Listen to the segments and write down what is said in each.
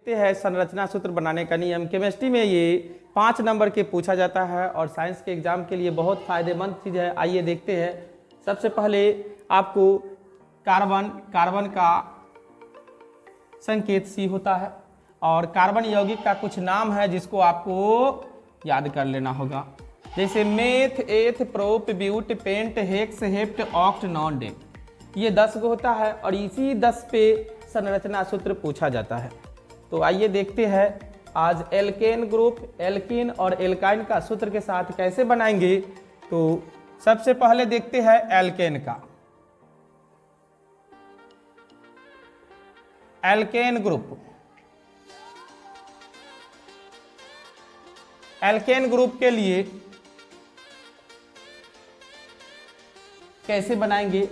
देखते हैं संरचना सूत्र बनाने का नियम। केमिस्ट्री में ये 5 नंबर के पूछा जाता है और साइंस के एग्जाम के लिए बहुत फायदेमंद चीज़ है। आइए देखते हैं। सबसे पहले आपको कार्बन का संकेत C होता है और कार्बन यौगिक का कुछ नाम है जिसको आपको याद कर लेना होगा, जैसे meth, eth, prop, but, pent, hex, hept, oct, non, dec. ये 10 गो होता है और इसी 10 पे संरचना सूत्र पूछा जाता है। तो आइए देखते हैं आज एल्केन ग्रुप, एल्कीन और एल्काइन का सूत्र के साथ कैसे बनाएंगे। तो सबसे पहले देखते हैं एल्केन का। एल्केन ग्रुप, एल्केन ग्रुप के लिए कैसे बनाएंगे,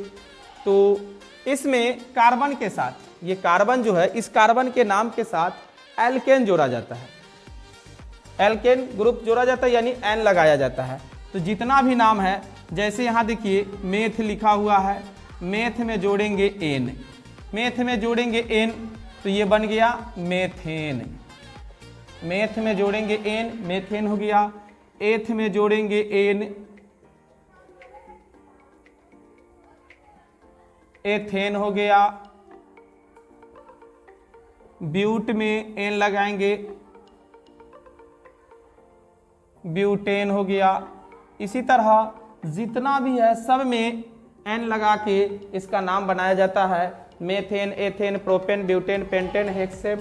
तो इसमें कार्बन के साथ, ये कार्बन जो है इस कार्बन के नाम के साथ एल्केन जोड़ा जाता है। एल्केन ग्रुप जोड़ा जाता है यानी एन लगाया जाता है। तो जितना भी नाम है, जैसे यहाँ देखिए मेथ लिखा हुआ है, मेथ में जोड़ेंगे एन, मेथ में जोड़ेंगे एन तो ये बन गया मेथेन। मेथ में जोड़ेंगे एन, मेथेन हो गया। एथ में जोड़ेंगे एन, एथेन हो गया। ब्यूट में एन लगाएंगे, ब्यूटेन हो गया। इसी तरह जितना भी है सब में एन लगा के इसका नाम बनाया जाता है। Methane, ethane, propane, butane, pentane, hexane,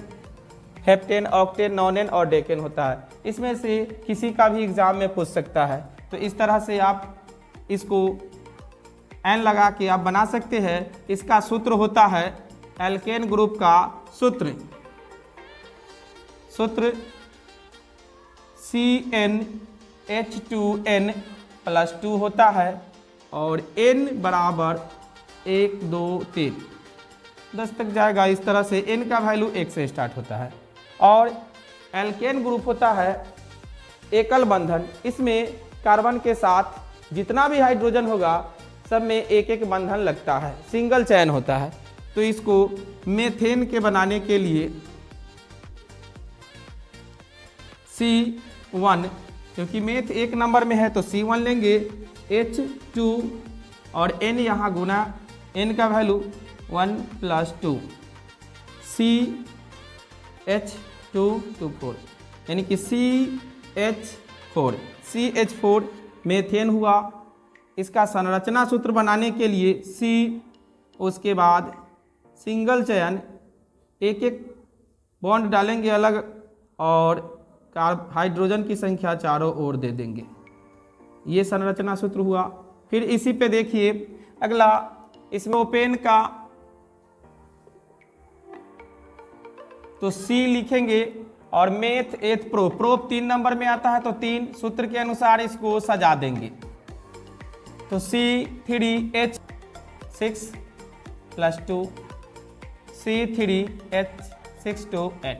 heptane, octane, nonane और डेकेन होता है। इसमें से किसी का भी एग्जाम में पूछ सकता है। तो इस तरह से आप इसको एन लगा के आप बना सकते हैं। इसका सूत्र होता है एल्केन ग्रुप का सूत्र CnH2n+2 होता है और n बराबर 1 2 3 10 तक जाएगा। इस तरह से n का वैल्यू 1 से स्टार्ट होता है। और एल्केन ग्रुप होता है एकल बंधन। इसमें कार्बन के साथ जितना भी हाइड्रोजन होगा सब में एक एक बंधन लगता है, सिंगल चैन होता है। तो इसको मेथेन के बनाने के लिए C1, क्योंकि मेथ 1 नंबर में है तो C1 लेंगे, H2 और N यहाँ गुना N का वैल्यू 1+2 CH2 यानी कि CH4 मेथेन हुआ। इसका संरचना सूत्र बनाने के लिए C, उसके बाद सिंगल चयन, एक एक बॉन्ड डालेंगे अलग और हाइड्रोजन की संख्या चारों ओर दे देंगे। ये संरचना सूत्र हुआ। फिर इसी पे देखिए अगला, इसमें ओपेन का तो C लिखेंगे और मेथ, एथ, प्रोप 3 नंबर में आता है तो 3 सूत्र के अनुसार इसको सजा देंगे। तो C3H6+2 C3H628।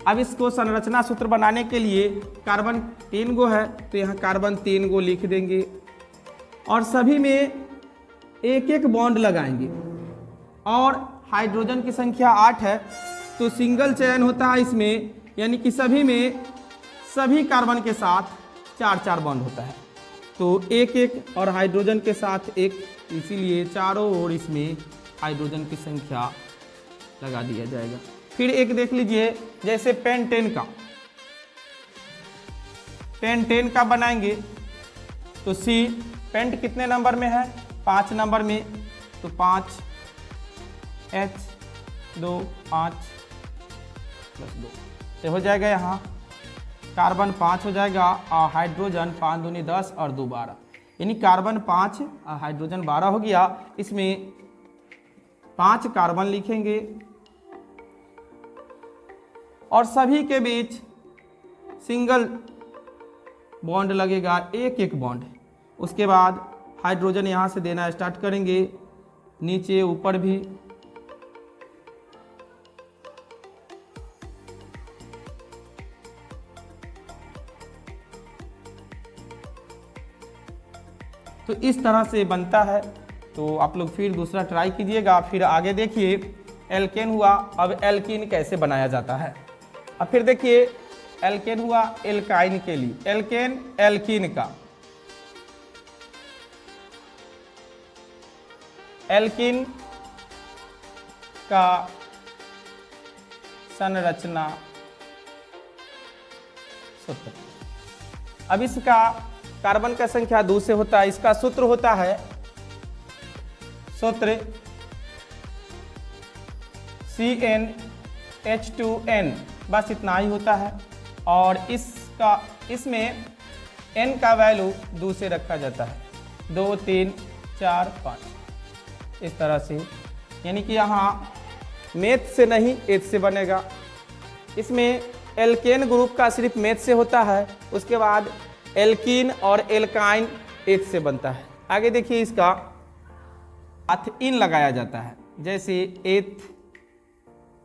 अब इसको संरचना सूत्र बनाने के लिए कार्बन 3 गो है तो यहाँ कार्बन 3 गो लिख देंगे और सभी में एक एक बॉन्ड लगाएंगे। और हाइड्रोजन की संख्या 8 है तो सिंगल चयन होता है इसमें, यानी कि सभी में सभी कार्बन के साथ 4 बॉन्ड होता है। तो एक एक और हाइड्रोजन के साथ एक, इसीलिए चारों ओर इसमें हाइड्रोजन की संख्या लगा दिया जाएगा। फिर एक देख लीजिए, जैसे पेंटेन का बनाएंगे तो C, पेंट कितने नंबर में है? 5 नंबर में, तो 5 H2 5+2 से हो जाएगा। यहाँ कार्बन 5 हो जाएगा और हाइड्रोजन 5 दूनी 10 और 2 12, यानी कार्बन 5 और हाइड्रोजन 12 हो गया। इसमें 5 कार्बन लिखेंगे और सभी के बीच सिंगल बॉन्ड लगेगा, एक एक बॉन्ड। उसके बाद हाइड्रोजन यहाँ से देना स्टार्ट करेंगे, नीचे ऊपर भी। तो इस तरह से बनता है। तो आप लोग फिर दूसरा ट्राई कीजिएगा। फिर आगे देखिए, एल्केन हुआ। अब एल्कीन कैसे बनाया जाता है, अब फिर देखिए एल्केन हुआ एल्काइन के लिए, एल्केन एल्कीन का, एल्कीन का संरचना सूत्र। अब इसका कार्बन का संख्या 2 से होता है, इसका सूत्र होता है, सूत्र CnH2n, बस इतना ही होता है। और इसमें n का वैल्यू 2 से रखा जाता है, 2 3 4 5 इस तरह से, यानी कि यहाँ मेथ से नहीं एथ से बनेगा। इसमें एल्केन ग्रुप का सिर्फ मेथ से होता है, उसके बाद एल्कीन और एल्काइन एथ से बनता है। आगे देखिए इसका साथ इन लगाया जाता है, जैसे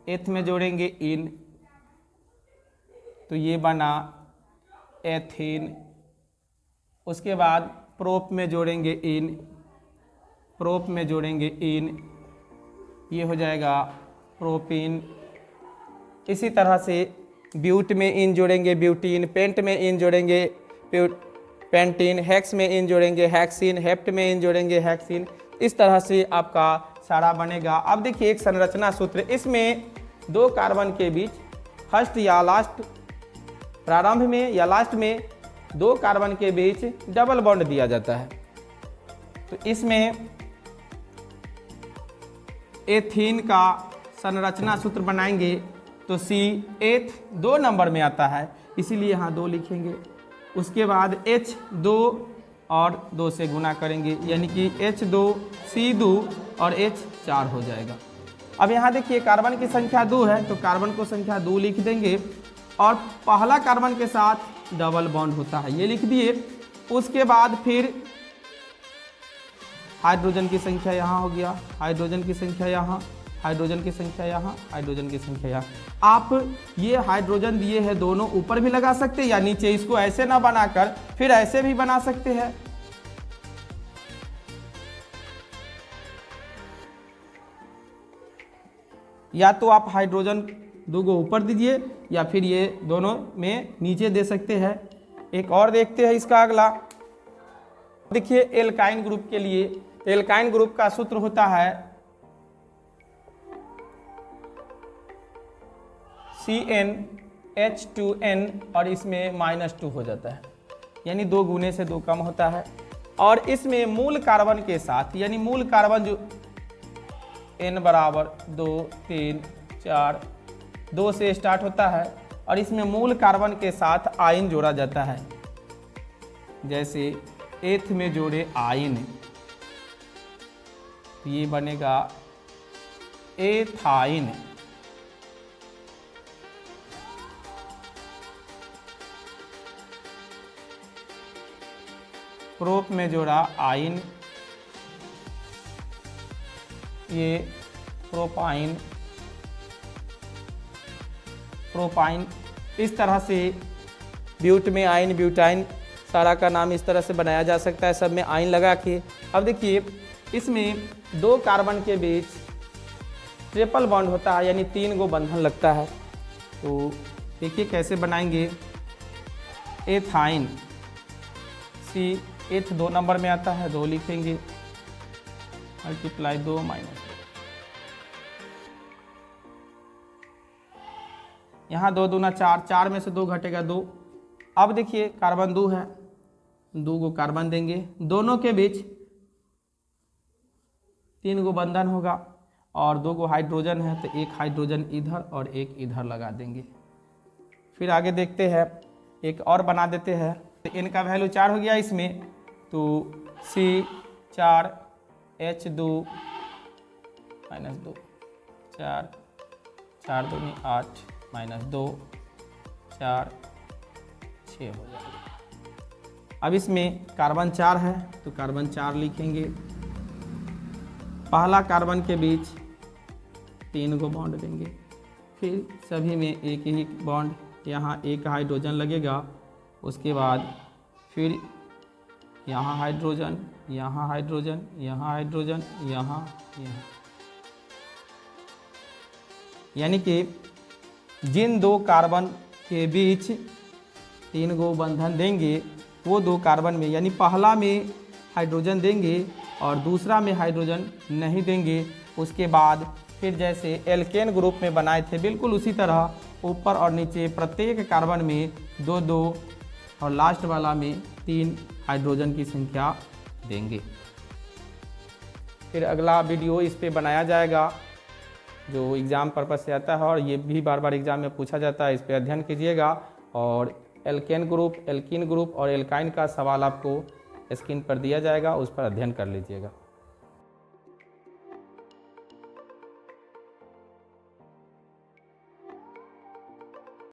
एथ में जोड़ेंगे इन तो ये बना एथीन। उसके बाद प्रोप में जोड़ेंगे इन, प्रोप में जोड़ेंगे इन, ये हो जाएगा प्रोपीन। इसी तरह से ब्यूट में इन जोड़ेंगे ब्यूटीन, पेंट में इन जोड़ेंगे पेंटीन, हेक्स में इन जोड़ेंगे हेक्सिन, हेप्ट में इन जोड़ेंगे हेक्सिन। इस तरह से आपका सारा बनेगा। अब देखिए एक संरचना सूत्र, इसमें 2 कार्बन के बीच फर्स्ट या लास्ट, प्रारंभ में या लास्ट में 2 कार्बन के बीच डबल बॉन्ड दिया जाता है। तो इसमें एथीन का संरचना सूत्र बनाएंगे तो CH 2 नंबर में आता है, इसीलिए यहाँ 2 लिखेंगे। उसके बाद H2 और 2 से गुना करेंगे, यानी कि H2 C2 और H4 हो जाएगा। अब यहाँ देखिए कार्बन की संख्या 2 है तो कार्बन को संख्या 2 लिख देंगे और पहला कार्बन के साथ डबल बॉन्ड होता है, ये लिख दिए। उसके बाद फिर हाइड्रोजन की संख्या यहाँ हो गया, हाइड्रोजन की संख्या यहाँ, हाइड्रोजन की संख्या यहाँ, हाइड्रोजन की संख्या यहाँ। आप ये हाइड्रोजन दिए हैं दोनों ऊपर भी लगा सकते हैं या नीचे, इसको ऐसे ना बनाकर फिर ऐसे भी बना सकते हैं। या तो आप हाइड्रोजन 2 को ऊपर दीजिए या फिर ये दोनों में नीचे दे सकते हैं। एक और देखते हैं इसका अगला, देखिए एल्काइन ग्रुप के लिए, एल्काइन ग्रुप का सूत्र होता है CnH2n और इसमें -2 हो जाता है, यानी 2 गुने से 2 कम होता है। और इसमें मूल कार्बन के साथ, यानी मूल कार्बन जो n बराबर 2 3 4 2 से स्टार्ट होता है और इसमें मूल कार्बन के साथ आयन जोड़ा जाता है, जैसे एथ में जोड़े आयन, ये बनेगा एथाइन। प्रोप में जोड़ा आयन, ये प्रोपाइन, प्रोपाइन। इस तरह से ब्यूट में आयन, ब्यूटाइन, सारा का नाम इस तरह से बनाया जा सकता है, सब में आयन लगा के। अब देखिए इसमें 2 कार्बन के बीच ट्रिपल बॉन्ड होता है, यानी 3 गो बंधन लगता है। तो देखिए कैसे बनाएंगे, एथाइन, CH 2 नंबर में आता है, 2 लिखेंगे, मल्टीप्लाई 2 माइनस, यहाँ 2 दूना 4, 4 में से 2 घटेगा 2। अब देखिए कार्बन 2 है, 2 को कार्बन देंगे, दोनों के बीच 3 गो बंधन होगा और 2 गो हाइड्रोजन है तो एक हाइड्रोजन इधर और एक इधर लगा देंगे। फिर आगे देखते हैं, एक और बना देते हैं, तो इनका वैल्यू 4 हो गया इसमें, तो C4 H2 -2, 4 4 2 8 -2 4 6 हो जाएगा। अब इसमें कार्बन 4 है तो कार्बन 4 लिखेंगे, पहला कार्बन के बीच 3 को बॉन्ड देंगे, फिर सभी में एक ही बॉन्ड, यहाँ एक हाइड्रोजन लगेगा, उसके बाद फिर यहाँ हाइड्रोजन, यहाँ हाइड्रोजन, यहाँ हाइड्रोजन, यहाँ, यानी कि जिन दो कार्बन के बीच 3 गो बंधन देंगे वो 2 कार्बन में, यानी पहला में हाइड्रोजन देंगे और दूसरा में हाइड्रोजन नहीं देंगे, उसके बाद फिर जैसे एल्केन ग्रुप में बनाए थे बिल्कुल उसी तरह ऊपर और नीचे प्रत्येक कार्बन में 2-2 और लास्ट वाला में 3 हाइड्रोजन की संख्या देंगे। फिर अगला वीडियो इस पे बनाया जाएगा जो एग्ज़ाम पर्पज़ से आता है और ये भी बार बार एग्ज़ाम में पूछा जाता है, इस पे अध्ययन कीजिएगा। और एल्केन ग्रुप, एल्कीन ग्रुप और एल्काइन का सवाल आपको स्क्रीन पर दिया जाएगा, उस पर अध्ययन कर लीजिएगा।